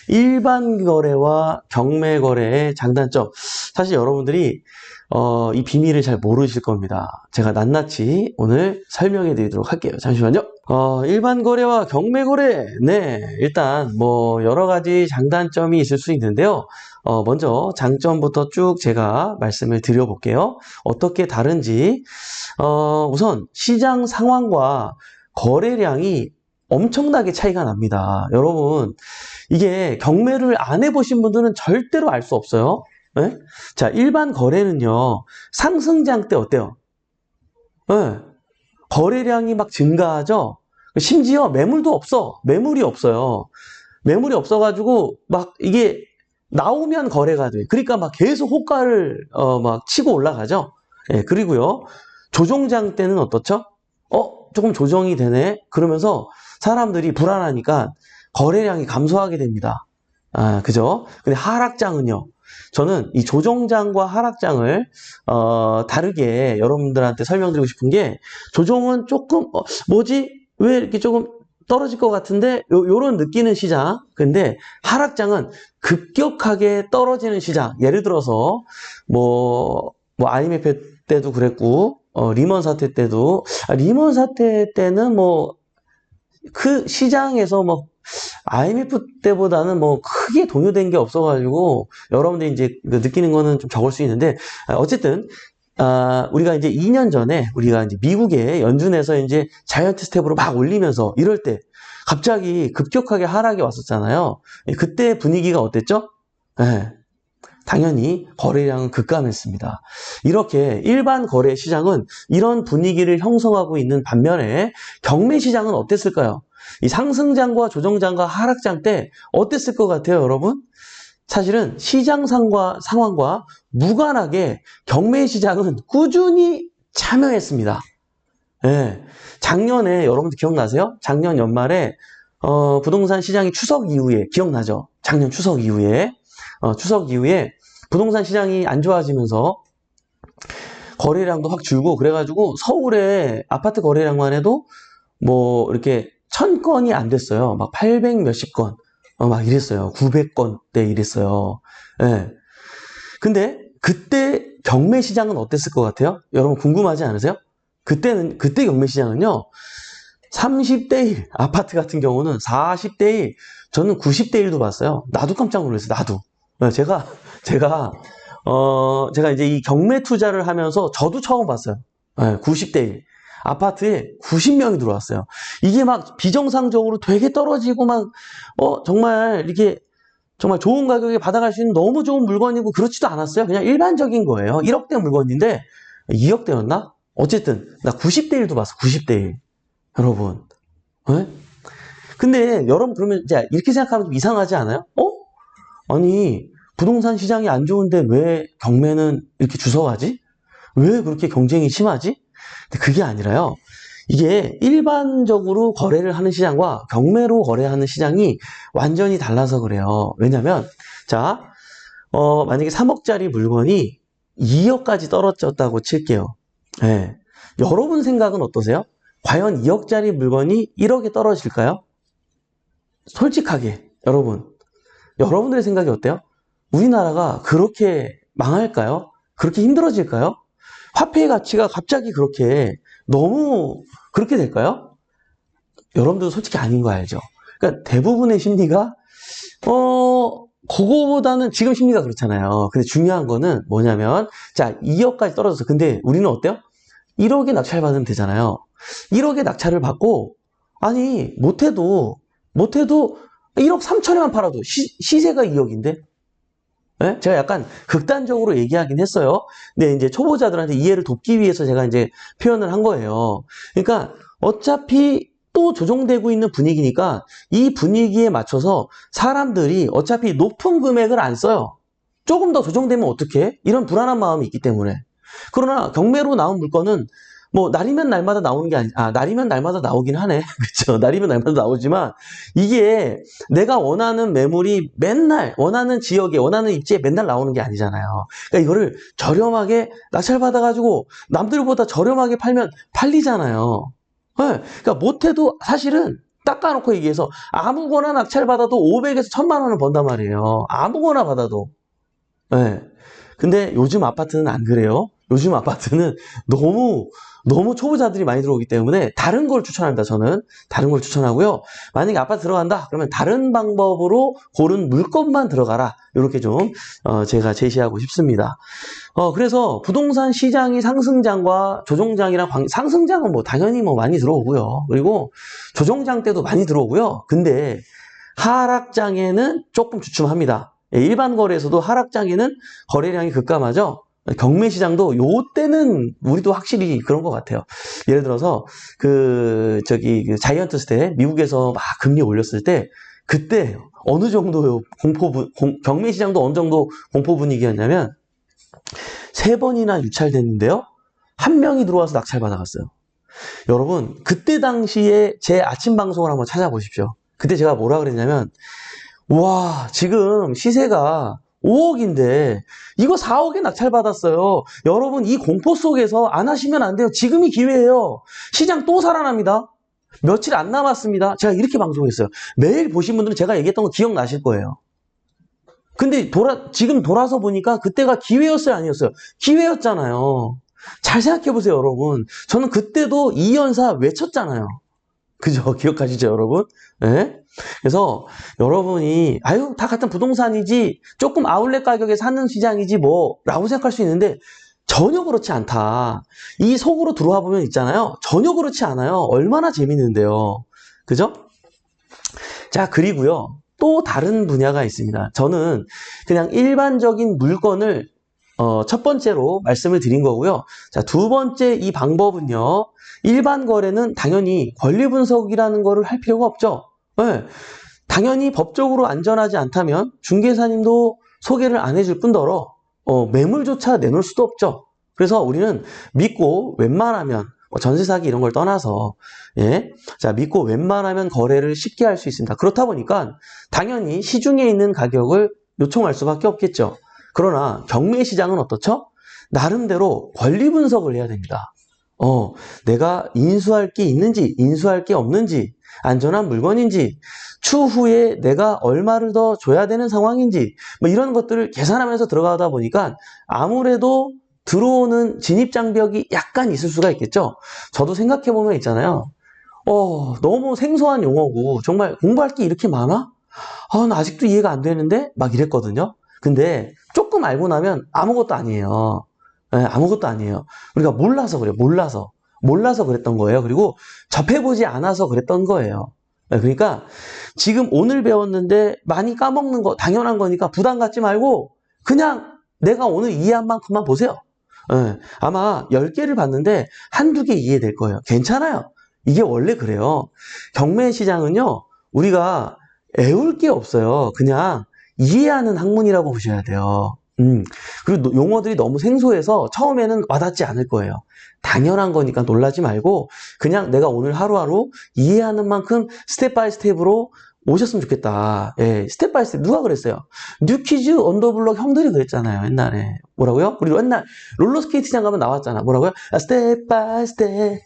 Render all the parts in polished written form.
일반 거래와 경매 거래의 장단점. 사실 여러분들이 이 비밀을 잘 모르실 겁니다. 제가 낱낱이 오늘 설명해 드리도록 할게요. 잠시만요. 일반 거래와 경매 거래. 네, 일단 뭐 여러 가지 장단점이 있을 수 있는데요. 먼저 장점부터 쭉 제가 말씀을 드려볼게요. 어떻게 다른지. 우선 시장 상황과 거래량이 엄청나게 차이가 납니다. 여러분, 이게 경매를 안 해보신 분들은 절대로 알 수 없어요. 네? 자, 일반 거래는요, 상승장 때 어때요? 네. 거래량이 막 증가하죠? 심지어 매물도 없어. 매물이 없어요. 매물이 없어가지고, 막 이게 나오면 거래가 돼. 그러니까 막 계속 호가를, 막 치고 올라가죠? 예, 그리고요, 조종장 때는 어떻죠? 조금 조정이 되네? 그러면서 사람들이 불안하니까 거래량이 감소하게 됩니다. 그죠? 근데 하락장은요. 저는 이 조정장과 하락장을 다르게 여러분들한테 설명드리고 싶은 게, 조정은 조금 뭐지? 왜 이렇게 조금 떨어질 것 같은데? 요런 느끼는 시장. 근데 하락장은 급격하게 떨어지는 시장. 예를 들어서 뭐 IMF 때도 그랬고, 리먼 사태 때도, 리먼 사태 때는 뭐 그 시장에서 뭐 IMF 때보다는 뭐 크게 동요된 게 없어가지고 여러분들이 이제 느끼는 거는 좀 적을 수 있는데, 어쨌든 우리가 이제 2년 전에 우리가 이제 미국의 연준에서 이제 자이언트 스텝으로 막 올리면서 이럴 때 갑자기 급격하게 하락이 왔었잖아요. 그때 분위기가 어땠죠? 네, 당연히 거래량은 급감했습니다. 이렇게 일반 거래 시장은 이런 분위기를 형성하고 있는 반면에, 경매 시장은 어땠을까요? 이 상승장과 조정장과 하락장 때 어땠을 것 같아요, 여러분? 사실은 시장 상황과 무관하게 경매 시장은 꾸준히 참여했습니다. 예. 작년에 여러분들 기억나세요? 작년 연말에 부동산 시장이 추석 이후에, 기억나죠? 작년 추석 이후에 부동산 시장이 안 좋아지면서 거래량도 확 줄고, 그래가지고 서울의 아파트 거래량만 해도 뭐 이렇게 1000건이 안 됐어요. 막 800 몇십 건, 막 이랬어요. 900건대 이랬어요. 예. 근데 그때 경매 시장은 어땠을 것 같아요? 여러분 궁금하지 않으세요? 그때 경매 시장은요, 30대 1, 아파트 같은 경우는 40대 1, 저는 90대 1도 봤어요. 나도 깜짝 놀랐어요. 나도. 네, 제가 이제 이 경매 투자를 하면서 저도 처음 봤어요. 네, 90대 1. 아파트에 90명이 들어왔어요. 이게 막 비정상적으로 되게 떨어지고 막, 정말 이렇게 정말 좋은 가격에 받아갈 수 있는 너무 좋은 물건이고 그렇지도 않았어요. 그냥 일반적인 거예요. 1억대 물건인데 2억대였나? 어쨌든 나 90대 1도 봤어. 90대 1. 여러분. 네? 근데 여러분 그러면 이제 이렇게 생각하면 좀 이상하지 않아요? 아니, 부동산 시장이 안 좋은데 왜 경매는 이렇게 주서가지? 왜 그렇게 경쟁이 심하지? 근데 그게 아니라요. 이게 일반적으로 거래를 하는 시장과 경매로 거래하는 시장이 완전히 달라서 그래요. 왜냐면, 자, 만약에 3억짜리 물건이 2억까지 떨어졌다고 칠게요. 네. 여러분 생각은 어떠세요? 과연 2억짜리 물건이 1억에 떨어질까요? 솔직하게, 여러분들의 생각이 어때요? 우리나라가 그렇게 망할까요? 그렇게 힘들어질까요? 화폐의 가치가 갑자기 그렇게 너무 그렇게 될까요? 여러분들도 솔직히 아닌 거 알죠? 그러니까 대부분의 심리가 그거보다는 지금 심리가 그렇잖아요. 근데 중요한 거는 뭐냐면, 자, 2억까지 떨어졌어. 근데 우리는 어때요? 1억에 낙찰 받으면 되잖아요. 1억에 낙찰을 받고, 아니 못해도 1억 3천에만 팔아도 시세가 2억인데? 네? 제가 약간 극단적으로 얘기하긴 했어요. 근데 이제 초보자들한테 이해를 돕기 위해서 제가 이제 표현을 한 거예요. 그러니까 어차피 또 조정되고 있는 분위기니까 이 분위기에 맞춰서 사람들이 어차피 높은 금액을 안 써요. 조금 더 조정되면 어떡해? 이런 불안한 마음이 있기 때문에. 그러나 경매로 나온 물건은 뭐 날이면 날마다 나오는 게 날이면 날마다 나오긴 하네. 그렇죠? 날이면 날마다 나오지만 이게 내가 원하는 매물이 맨날 원하는 지역에 원하는 입지에 맨날 나오는 게 아니잖아요. 그러니까 이거를 저렴하게 낙찰받아가지고 남들보다 저렴하게 팔면 팔리잖아요. 네, 그러니까 못해도 사실은 닦아놓고 얘기해서 아무거나 낙찰받아도 500에서 1000만 원을 번단 말이에요. 아무거나 받아도. 네. 근데 요즘 아파트는 안 그래요. 요즘 아파트는 너무 초보자들이 많이 들어오기 때문에 다른 걸 추천합니다. 저는 다른 걸 추천하고요. 만약에 아파트 들어간다 그러면 다른 방법으로 고른 물건만 들어가라. 이렇게 좀 제가 제시하고 싶습니다. 그래서 부동산 시장이 상승장과 조정장이랑 상승장은 뭐 당연히 뭐 많이 들어오고요. 그리고 조정장 때도 많이 들어오고요. 근데 하락장에는 조금 주춤합니다. 일반 거래에서도 하락장에는 거래량이 급감하죠. 경매시장도 요때는 우리도 확실히 그런 것 같아요. 예를 들어서 그 자이언트 때 미국에서 막 금리 올렸을 때 그때 어느 정도 경매시장도 어느 정도 공포 분위기였냐면 3번이나 유찰됐는데요. 1명이 들어와서 낙찰 받아갔어요. 여러분 그때 당시에 제 아침 방송을 한번 찾아보십시오. 그때 제가 뭐라 그랬냐면 와 지금 시세가 5억인데 이거 4억에 낙찰받았어요. 여러분 이 공포 속에서 안 하시면 안 돼요. 지금이 기회예요. 시장 또 살아납니다. 며칠 안 남았습니다. 제가 이렇게 방송했어요. 매일 보신 분들은 제가 얘기했던 거 기억나실 거예요. 근데 지금 돌아서 보니까 그때가 기회였어요 아니었어요? 기회였잖아요. 잘 생각해 보세요 여러분. 저는 그때도 2연사 외쳤잖아요. 그죠? 기억하시죠, 여러분? 네? 그래서 여러분이 아유 다 같은 부동산이지 조금 아울렛 가격에 사는 시장이지 뭐 라고 생각할 수 있는데 전혀 그렇지 않다. 이 속으로 들어와 보면 있잖아요. 전혀 그렇지 않아요. 얼마나 재밌는데요. 그죠? 자 그리고요. 또 다른 분야가 있습니다. 저는 그냥 일반적인 물건을 첫 번째로 말씀을 드린 거고요. 자, 두 번째 이 방법은요. 일반 거래는 당연히 권리 분석이라는 거를 할 필요가 없죠. 네. 당연히 법적으로 안전하지 않다면 중개사님도 소개를 안 해줄 뿐더러 매물조차 내놓을 수도 없죠. 그래서 우리는 믿고 웬만하면 전세 사기 이런 걸 떠나서 자 믿고 웬만하면 거래를 쉽게 할 수 있습니다. 그렇다 보니까 당연히 시중에 있는 가격을 요청할 수밖에 없겠죠. 그러나 경매 시장은 어떻죠? 나름대로 권리 분석을 해야 됩니다. 내가 인수할 게 있는지, 인수할 게 없는지, 안전한 물건인지, 추후에 내가 얼마를 더 줘야 되는 상황인지, 뭐 이런 것들을 계산하면서 들어가다 보니까 아무래도 들어오는 진입장벽이 약간 있을 수가 있겠죠? 저도 생각해보면 있잖아요. 너무 생소한 용어고, 정말 공부할 게 이렇게 많아? 나 아직도 이해가 안 되는데? 막 이랬거든요. 근데 조금 알고 나면 아무것도 아니에요. 네, 아무것도 아니에요. 우리가 몰라서 그래요. 몰라서 그랬던 거예요. 그리고 접해보지 않아서 그랬던 거예요. 네, 그러니까 지금 오늘 배웠는데 많이 까먹는 거 당연한 거니까 부담 갖지 말고 그냥 내가 오늘 이해한 만큼만 보세요. 네, 아마 10개를 봤는데 한두 개 이해될 거예요. 괜찮아요. 이게 원래 그래요. 경매 시장은요. 우리가 애울 게 없어요. 그냥 이해하는 학문이라고 보셔야 돼요. 그리고 용어들이 너무 생소해서 처음에는 와닿지 않을 거예요. 당연한 거니까 놀라지 말고 그냥 내가 오늘 하루하루 이해하는 만큼 스텝 바이 스텝으로 오셨으면 좋겠다. 예, 스텝 바이 스텝 누가 그랬어요? 뉴키즈 언더블럭 형들이 그랬잖아요. 옛날에. 뭐라고요? 우리 옛날 롤러스케이트장 가면 나왔잖아. 뭐라고요? 스텝 바이 스텝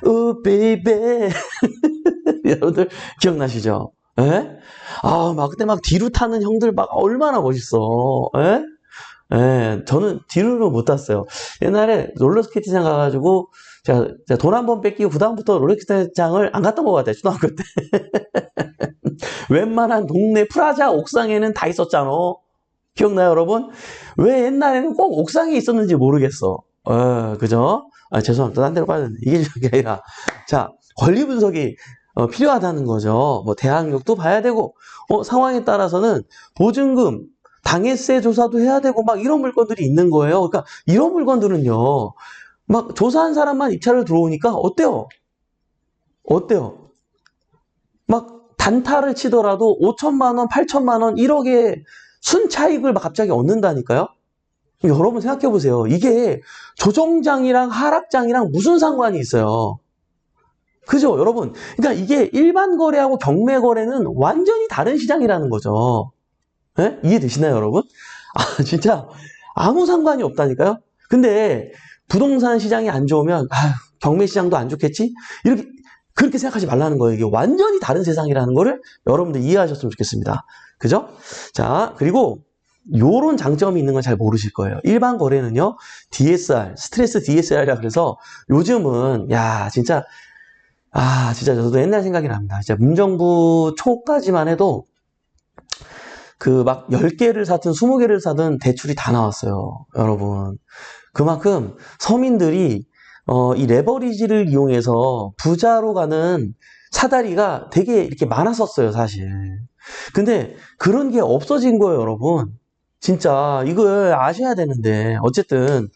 우 베이베 여러분들 기억나시죠? 예? 막 그때 막 뒤로 타는 형들 막 얼마나 멋있어. 예? 예, 저는 뒤로는 못 탔어요. 옛날에 롤러스케이트장 가가지고 제가 돈 한 번 뺏기고 그다음부터 롤러스케이트장을 안 갔던 것 같아요. 초등학교 때. 웬만한 동네 프라자 옥상에는 다 있었잖아. 기억나요, 여러분? 왜 옛날에는 꼭 옥상에 있었는지 모르겠어. 그죠? 죄송합니다. 딴 데로 빠졌네. 이게 중요한 게 아니라. 자, 권리 분석이 필요하다는 거죠. 뭐 대항력도 봐야 되고, 상황에 따라서는 보증금, 당해세 조사도 해야 되고 막 이런 물건들이 있는 거예요. 그러니까 이런 물건들은요. 막 조사한 사람만 입찰을 들어오니까 어때요? 막 단타를 치더라도 5천만 원, 8천만 원, 1억의 순차익을 막 갑자기 얻는다니까요? 여러분 생각해 보세요. 이게 조정장이랑 하락장이랑 무슨 상관이 있어요? 그죠, 여러분? 그러니까 이게 일반 거래하고 경매 거래는 완전히 다른 시장이라는 거죠. 네? 이해되시나요, 여러분? 진짜 아무 상관이 없다니까요? 근데 부동산 시장이 안 좋으면 경매 시장도 안 좋겠지? 이렇게 그렇게 생각하지 말라는 거예요. 이게 완전히 다른 세상이라는 거를 여러분들 이해하셨으면 좋겠습니다. 그죠? 자, 그리고 요런 장점이 있는 건 잘 모르실 거예요. 일반 거래는요, DSR, 스트레스 DSR이라 그래서 요즘은, 야, 진짜 저도 옛날 생각이 납니다. 진짜 문정부 초까지만 해도 그 막 10개를 사든 20개를 사든 대출이 다 나왔어요. 여러분. 그만큼 서민들이 이 레버리지를 이용해서 부자로 가는 사다리가 되게 이렇게 많았었어요, 사실. 근데 그런 게 없어진 거예요, 여러분. 진짜 이걸 아셔야 되는데 어쨌든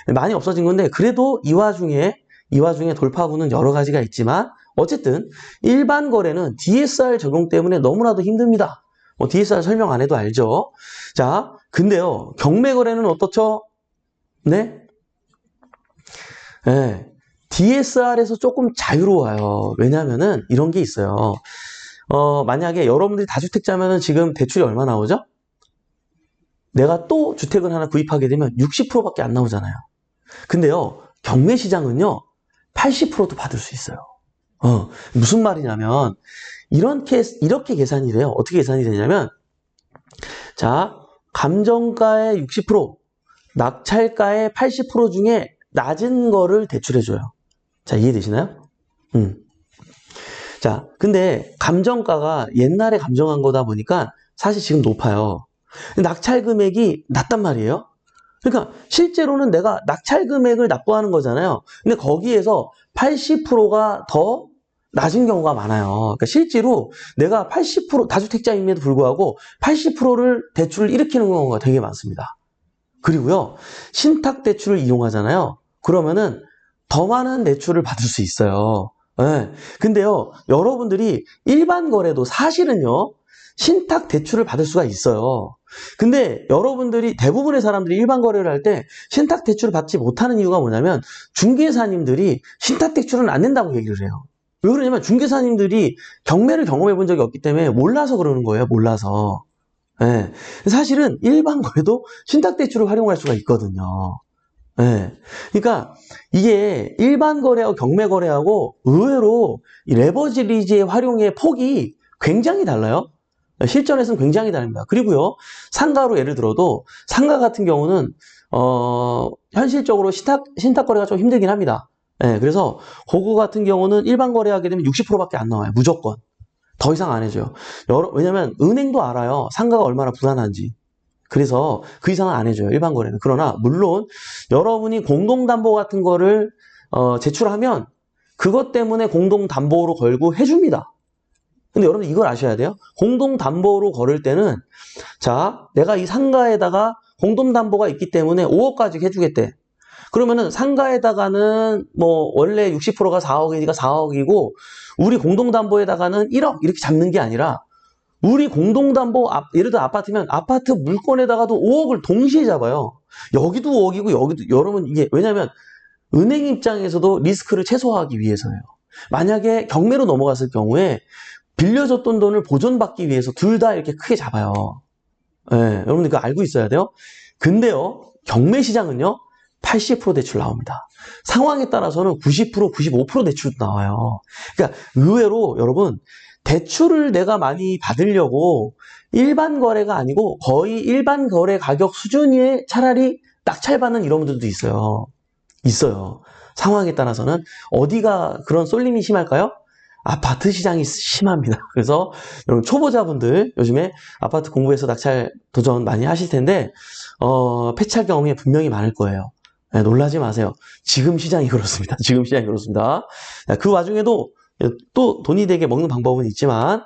많이 없어진 건데 그래도 이 와중에 돌파구는 여러 가지가 있지만 어쨌든 일반 거래는 DSR 적용 때문에 너무나도 힘듭니다. DSR 설명 안 해도 알죠. 자, 근데요, 경매 거래는 어떻죠? 네? 네. DSR에서 조금 자유로워요. 왜냐면은 이런 게 있어요. 만약에 여러분들이 다주택자면은 지금 대출이 얼마 나오죠? 내가 또 주택을 하나 구입하게 되면 60%밖에 안 나오잖아요. 근데요, 경매 시장은요, 80%도 받을 수 있어요. 무슨 말이냐면, 이렇게 계산이 돼요. 어떻게 계산이 되냐면, 자, 감정가의 60%, 낙찰가의 80% 중에 낮은 거를 대출해줘요. 자, 이해되시나요? 자, 근데 감정가가 옛날에 감정한 거다 보니까 사실 지금 높아요. 낙찰 금액이 낮단 말이에요. 그러니까 실제로는 내가 낙찰 금액을 납부하는 거잖아요. 근데 거기에서 80%가 더 낮은 경우가 많아요. 그러니까 실제로 내가 80% 다주택자임에도 불구하고 80%를 대출을 일으키는 경우가 되게 많습니다. 그리고요, 신탁 대출을 이용하잖아요. 그러면은 더 많은 대출을 받을 수 있어요. 네. 근데요, 여러분들이 일반 거래도 사실은요, 신탁 대출을 받을 수가 있어요. 근데 여러분들이 대부분의 사람들이 일반 거래를 할 때 신탁 대출을 받지 못하는 이유가 뭐냐면 중개사님들이 신탁 대출은 안 된다고 얘기를 해요. 왜 그러냐면 중개사님들이 경매를 경험해 본 적이 없기 때문에 몰라서 그러는 거예요. 몰라서. 네. 사실은 일반 거래도 신탁 대출을 활용할 수가 있거든요. 네. 그러니까 이게 일반 거래하고 경매 거래하고 의외로 이 레버리지의 활용의 폭이 굉장히 달라요. 실전에서는 굉장히 다릅니다. 그리고요, 상가로 예를 들어도 상가 같은 경우는 현실적으로 신탁 거래가 좀 힘들긴 합니다. 네, 그래서 그거 같은 경우는 일반 거래하게 되면 60%밖에 안 나와요. 무조건. 더 이상 안 해줘요. 왜냐면 은행도 알아요. 상가가 얼마나 불안한지. 그래서 그 이상은 안 해줘요. 일반 거래는. 그러나 물론 여러분이 공동담보 같은 거를 제출하면 그것 때문에 공동담보로 걸고 해줍니다. 근데 여러분 이걸 아셔야 돼요. 공동담보로 걸을 때는 자, 내가 이 상가에다가 공동담보가 있기 때문에 5억까지 해주겠대. 그러면은 상가에다가는 뭐 원래 60%가 4억이니까 4억이고 우리 공동담보에다가는 1억 이렇게 잡는 게 아니라 우리 공동담보 예를 들어 아파트면 아파트 물건에다가도 5억을 동시에 잡아요. 여기도 5억이고 여기도 여러분 이게 왜냐면 은행 입장에서도 리스크를 최소화하기 위해서예요. 만약에 경매로 넘어갔을 경우에 빌려줬던 돈을 보존받기 위해서 둘 다 이렇게 크게 잡아요. 예, 여러분들 그거 알고 있어야 돼요. 근데요, 경매 시장은요, 80% 대출 나옵니다. 상황에 따라서는 90%, 95% 대출도 나와요. 그러니까 의외로 여러분, 대출을 내가 많이 받으려고 일반 거래가 아니고 거의 일반 거래 가격 수준에 차라리 낙찰받는 이런 분들도 있어요. 있어요. 상황에 따라서는 어디가 그런 쏠림이 심할까요? 아파트 시장이 심합니다. 그래서 여러분 초보자분들 요즘에 아파트 공부해서 낙찰 도전 많이 하실 텐데 폐찰 경험이 분명히 많을 거예요. 네, 놀라지 마세요. 지금 시장이 그렇습니다. 지금 시장이 그렇습니다. 그 와중에도 또 돈이 되게 먹는 방법은 있지만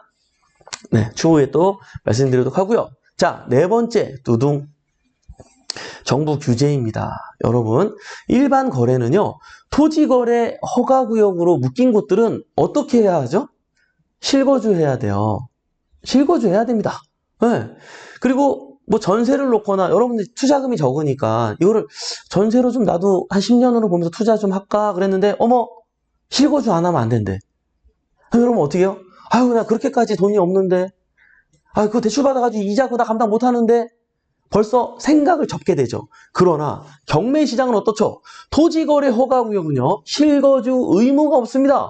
네, 추후에 또 말씀드리도록 하고요. 자, 네 번째 두둥 정부 규제입니다. 여러분 일반 거래는요. 토지거래 허가구역으로 묶인 곳들은 어떻게 해야 하죠? 실거주해야 돼요. 실거주해야 됩니다. 네. 그리고 뭐 전세를 놓거나 여러분들 투자금이 적으니까 이거를 전세로 좀 나도 한 10년으로 보면서 투자 좀 할까 그랬는데 어머 실거주 안 하면 안 된대. 여러분 어떻게 해요? 아유 나 그렇게까지 돈이 없는데 아 그거 대출 받아가지고 이자 그거 다 감당 못 하는데 벌써 생각을 접게 되죠. 그러나 경매 시장은 어떻죠? 토지거래 허가구역은요. 실거주 의무가 없습니다.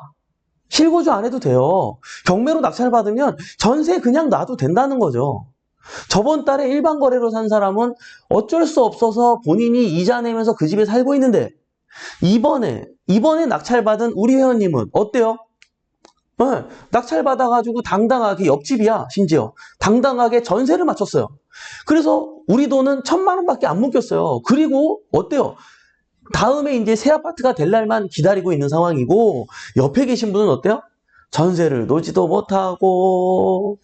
실거주 안 해도 돼요. 경매로 낙찰받으면 전세 그냥 놔도 된다는 거죠. 저번 달에 일반 거래로 산 사람은 어쩔 수 없어서 본인이 이자 내면서 그 집에 살고 있는데 이번에 낙찰받은 우리 회원님은 어때요? 네, 낙찰받아가지고 당당하게 옆집이야 심지어 당당하게 전세를 맞췄어요. 그래서 우리 돈은 1,000만 원밖에 안 묶였어요. 그리고 어때요? 다음에 이제 새 아파트가 될 날만 기다리고 있는 상황이고 옆에 계신 분은 어때요? 전세를 놓지도 못하고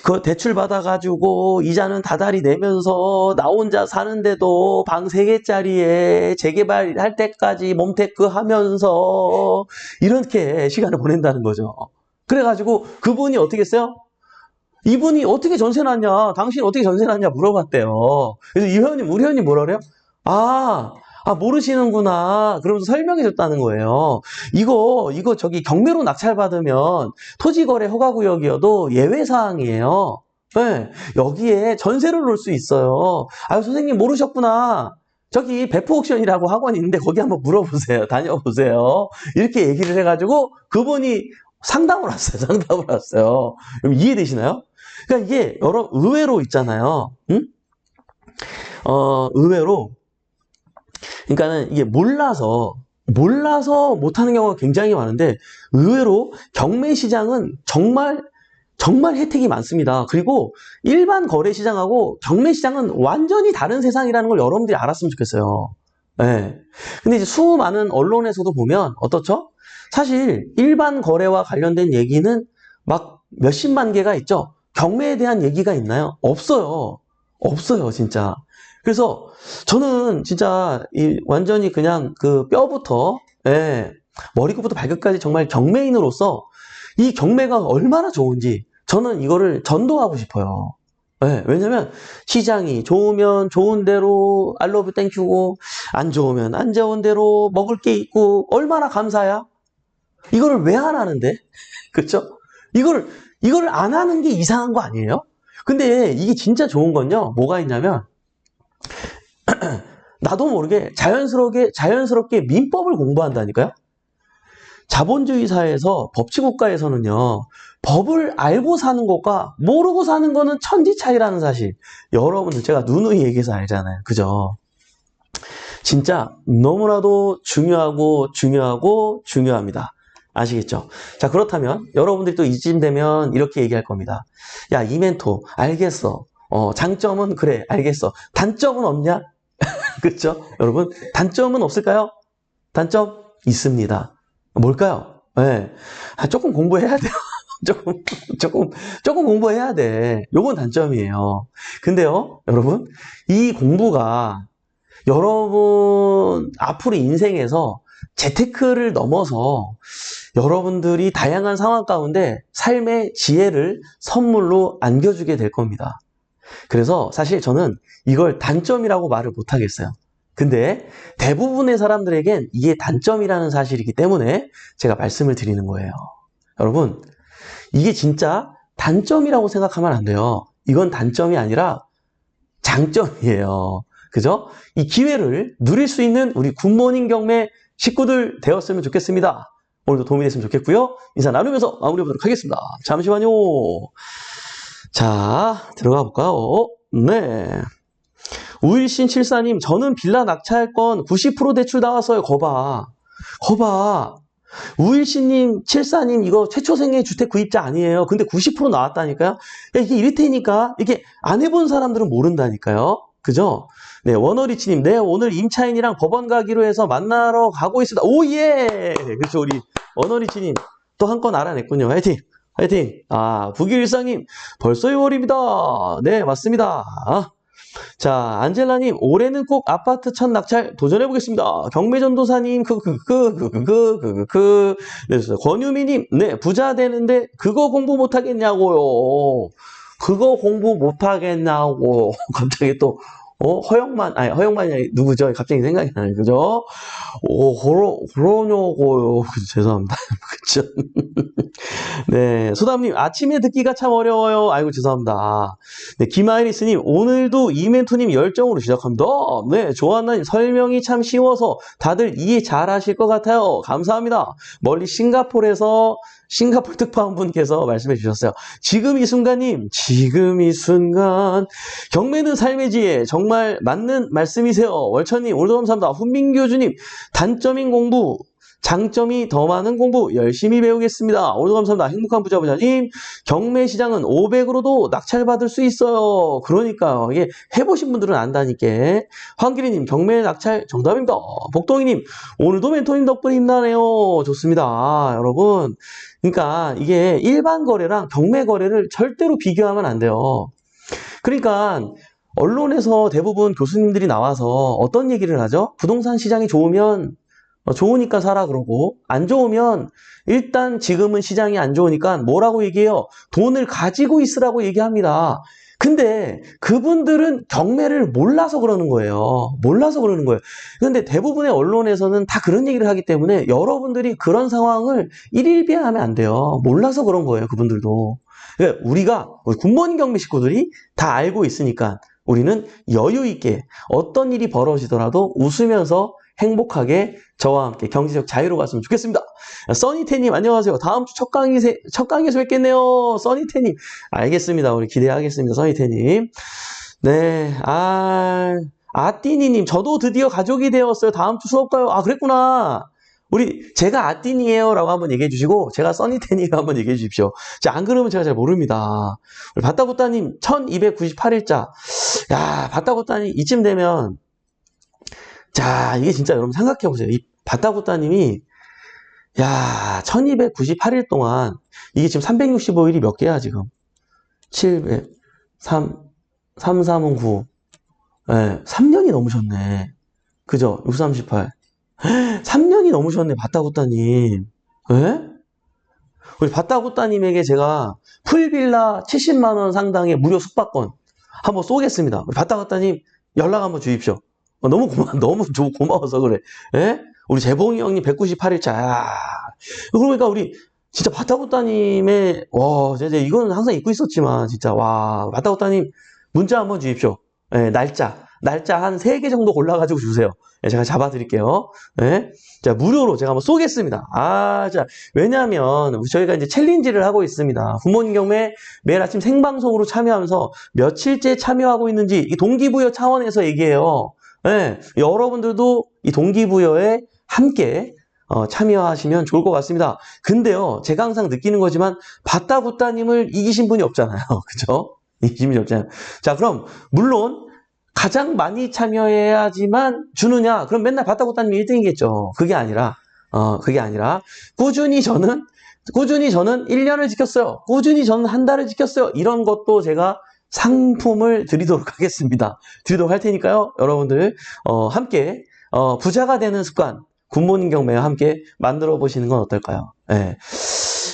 그 대출 받아가지고 이자는 다달이 내면서 나 혼자 사는데도 방 3개짜리에 재개발할 때까지 몸테크 하면서 이렇게 시간을 보낸다는 거죠. 그래가지고 그분이 어떻게 했어요? 이분이 어떻게 전세 났냐? 당신 어떻게 전세 났냐? 물어봤대요. 그래서 이 회원님, 우리 회원님 뭐라 그래요? 모르시는구나. 그러면서 설명해 줬다는 거예요. 이거 저기 경매로 낙찰받으면 토지거래 허가구역이어도 예외사항이에요. 네, 여기에 전세를 놓을 수 있어요. 선생님 모르셨구나. 저기 배포 옥션이라고 학원이 있는데 거기 한번 물어보세요. 다녀보세요. 이렇게 얘기를 해가지고 그분이 상담을 왔어요. 그럼 이해되시나요? 그러니까 이게 의외로 있잖아요. 응? 의외로 그러니까는 이게 몰라서 못하는 경우가 굉장히 많은데 의외로 경매 시장은 정말 혜택이 많습니다. 그리고 일반 거래 시장하고 경매 시장은 완전히 다른 세상이라는 걸 여러분들이 알았으면 좋겠어요. 네. 근데 이제 수많은 언론에서도 보면 어떻죠? 사실 일반 거래와 관련된 얘기는 막 몇십만 개가 있죠. 경매에 대한 얘기가 있나요? 없어요. 진짜. 그래서 저는 진짜 완전히 그냥 그 뼈부터 머리끝부터 발끝까지 정말 경매인으로서 이 경매가 얼마나 좋은지 저는 이거를 전도하고 싶어요. 왜냐면 시장이 좋으면 좋은 대로 알러뷰 땡큐고 안 좋으면 안 좋은 대로 먹을 게 있고 얼마나 감사야? 이거를 왜 안 하는데? 그렇죠? 이거를 안 하는 게 이상한 거 아니에요? 근데 이게 진짜 좋은 건요. 뭐가 있냐면 나도 모르게 자연스럽게 민법을 공부한다니까요. 자본주의 사회에서 법치국가에서는요. 법을 알고 사는 것과 모르고 사는 거는 천지 차이라는 사실. 여러분들 제가 누누이 얘기해서 알잖아요. 그죠? 진짜 너무나도 중요합니다. 아시겠죠? 자, 그렇다면 여러분들이 또 이쯤 되면 이렇게 얘기할 겁니다. 야, 이 멘토 알겠어. 장점은 그래 알겠어. 단점은 없냐? 그렇죠? 여러분 단점은 없을까요? 단점 있습니다. 뭘까요? 네. 조금 공부해야 돼요. 조금 공부해야 돼. 요건 단점이에요. 근데요, 여러분 이 공부가 여러분 앞으로 인생에서 재테크를 넘어서 여러분들이 다양한 상황 가운데 삶의 지혜를 선물로 안겨주게 될 겁니다. 그래서 사실 저는 이걸 단점이라고 말을 못하겠어요. 근데 대부분의 사람들에겐 이게 단점이라는 사실이기 때문에 제가 말씀을 드리는 거예요. 여러분, 이게 진짜 단점이라고 생각하면 안 돼요. 이건 단점이 아니라 장점이에요. 그죠? 이 기회를 누릴 수 있는 우리 굿모닝 경매 식구들 되었으면 좋겠습니다. 오늘도 도움이 됐으면 좋겠고요. 인사 나누면서 마무리해보도록 하겠습니다. 잠시만요. 자, 들어가 볼까요? 네. 우일신 74님, 저는 빌라 낙찰권 90% 대출 나왔어요. 거봐. 우일신님, 74님, 이거 최초생애 주택 구입자 아니에요. 근데 90% 나왔다니까요? 야, 이게 이렇다니까? 이게 안 해본 사람들은 모른다니까요? 그죠? 네, 원어리치님, 네, 오늘 임차인이랑 법원 가기로 해서 만나러 가고 있습니다. 오, 예! 그렇죠, 우리 원어리치님. 또 한 건 알아냈군요. 화이팅! 북일일상님, 벌써 6월입니다. 네, 맞습니다. 자, 안젤라님, 올해는 꼭 아파트 첫 낙찰 도전해보겠습니다. 경매전도사님, 네, 권유미님, 네, 부자 되는데 그거 공부 못하겠냐고요. 갑자기 또 허영만이 아니, 누구죠? 갑자기 생각이 나요. 그죠? 그러냐고요. 죄송합니다. 그죠? 네, 소담님, 아침에 듣기가 참 어려워요. 아이고, 죄송합니다. 네, 김아이리스님, 오늘도 이멘토님 열정으로 시작합니다. 네, 조한나님, 설명이 참 쉬워서 다들 이해 잘 하실 것 같아요. 감사합니다. 멀리 싱가포르 특파원 분께서 말씀해 주셨어요. 지금 이 순간님, 지금 이 순간, 경매는 삶의 지혜, 정말 맞는 말씀이세요. 월천님, 오늘도 감사합니다. 훈민교주님, 단점인 공부, 장점이 더 많은 공부 열심히 배우겠습니다. 오늘도 감사합니다. 행복한 부자부자님, 경매시장은 500으로도 낙찰받을 수 있어요. 그러니까요. 이게 해보신 분들은 안다니까. 황기리님, 경매 낙찰 정답입니다. 복동이님, 오늘도 멘토님 덕분에 힘나네요. 좋습니다. 여러분. 그러니까 이게 일반 거래랑 경매 거래를 절대로 비교하면 안 돼요. 그러니까 언론에서 대부분 교수님들이 나와서 어떤 얘기를 하죠? 부동산 시장이 좋으면 좋으니까 사라 그러고, 안 좋으면 일단 지금은 시장이 안 좋으니까 뭐라고 얘기해요? 돈을 가지고 있으라고 얘기합니다. 근데 그분들은 경매를 몰라서 그러는 거예요. 몰라서 그러는 거예요. 근데 대부분의 언론에서는 다 그런 얘기를 하기 때문에 여러분들이 그런 상황을 일일비하면 안 돼요. 몰라서 그런 거예요, 그분들도. 그러니까 우리 굿모닝 경매 식구들이 다 알고 있으니까 우리는 여유 있게 어떤 일이 벌어지더라도 웃으면서 행복하게 저와 함께 경제적 자유로 갔으면 좋겠습니다. 써니태님 안녕하세요. 다음 주 첫 강의에서 뵙겠네요. 써니태님 알겠습니다. 우리 기대하겠습니다. 써니태님. 네, 아띠니님 저도 드디어 가족이 되었어요. 다음 주 수업 가요. 아 그랬구나. 제가 아띠니에요 라고 한번 얘기해 주시고 제가 써니태님 한번 얘기해 주십시오. 안 그러면 제가 잘 모릅니다. 우리 바따구따님 1298일자. 야 바따구따님 이쯤 되면 자, 이게 진짜 여러분 생각해보세요. 이 바따구따님이, 1298일 동안, 이게 지금 365일이 몇 개야, 지금? 700, 3, 3은 9. 네, 3년이 넘으셨네. 그죠? 638. 3년이 넘으셨네, 바따구따님. 예? 우리 바따구따님에게 제가 풀빌라 70만원 상당의 무료 숙박권 한번 쏘겠습니다. 우리 바따구따님 연락 한번 주십시오. 너무 고마워서 그래. 예? 우리 재봉이 형님 198일차. 그러니까 우리 진짜 바타구따님의 진짜 이거는 항상 잊고 있었지만 진짜 바타구따님 문자 한번 주십시오. 예, 날짜 한 3개 정도 골라가지고 주세요. 예, 제가 잡아드릴게요. 예? 자, 무료로 제가 한번 쏘겠습니다. 왜냐하면 저희가 이제 챌린지를 하고 있습니다. 부모님 경매 매일 아침 생방송으로 참여하면서 며칠째 참여하고 있는지 이 동기부여 차원에서 얘기해요. 네, 여러분들도 이 동기부여에 함께 참여하시면 좋을 것 같습니다. 근데요, 제가 항상 느끼는 거지만 바따구따님을 이기신 분이 없잖아요. 그죠? 이기신 분이 없잖아요. 자, 그럼 물론 가장 많이 참여해야지만 주느냐? 그럼 맨날 바따구따님이 1등이겠죠. 그게 아니라 꾸준히 저는 1년을 지켰어요. 꾸준히 저는 한 달을 지켰어요. 이런 것도 제가 상품을 드리도록 하겠습니다. 드리도록 할 테니까요. 여러분들 함께 부자가 되는 습관 굿모닝 경매와 함께 만들어 보시는 건 어떨까요? 네.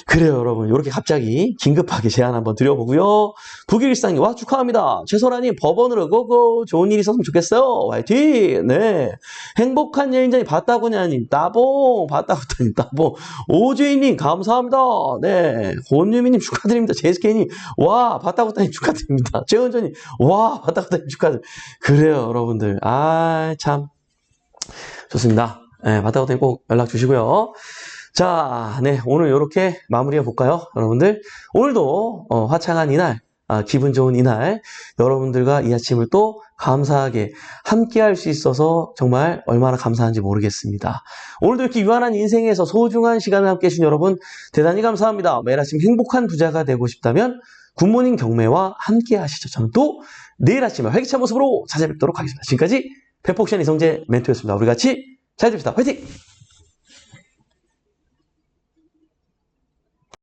그래요, 여러분. 이렇게 갑자기 긴급하게 제안 한번 드려보고요. 북일상님, 축하합니다. 최소라님, 법원으로 고고. 좋은 일 있었으면 좋겠어요. 화이팅! 네. 행복한 여인장님, 바따구냐님, 따봉. 바따구따님, 따봉. 오주인님, 감사합니다. 네. 권유미님, 축하드립니다. 제스케이님, 바따구따님 축하드립니다. 최은전님, 바따구따님 축하드립니다. 그래요, 여러분들. 참. 좋습니다. 네, 바따구따님 꼭 연락 주시고요. 자, 네, 오늘 이렇게 마무리해 볼까요? 여러분들, 오늘도 화창한 이날, 기분 좋은 이날, 여러분들과 이 아침을 또 감사하게 함께 할 수 있어서 정말 얼마나 감사한지 모르겠습니다. 오늘도 이렇게 유한한 인생에서 소중한 시간을 함께 해주신 여러분, 대단히 감사합니다. 매일 아침 행복한 부자가 되고 싶다면 굿모닝 경매와 함께 하시죠. 저는 또 내일 아침에 활기찬 모습으로 찾아뵙도록 하겠습니다. 지금까지 백폭션 이성재 멘토였습니다. 우리 같이 잘 됩시다. 화이팅!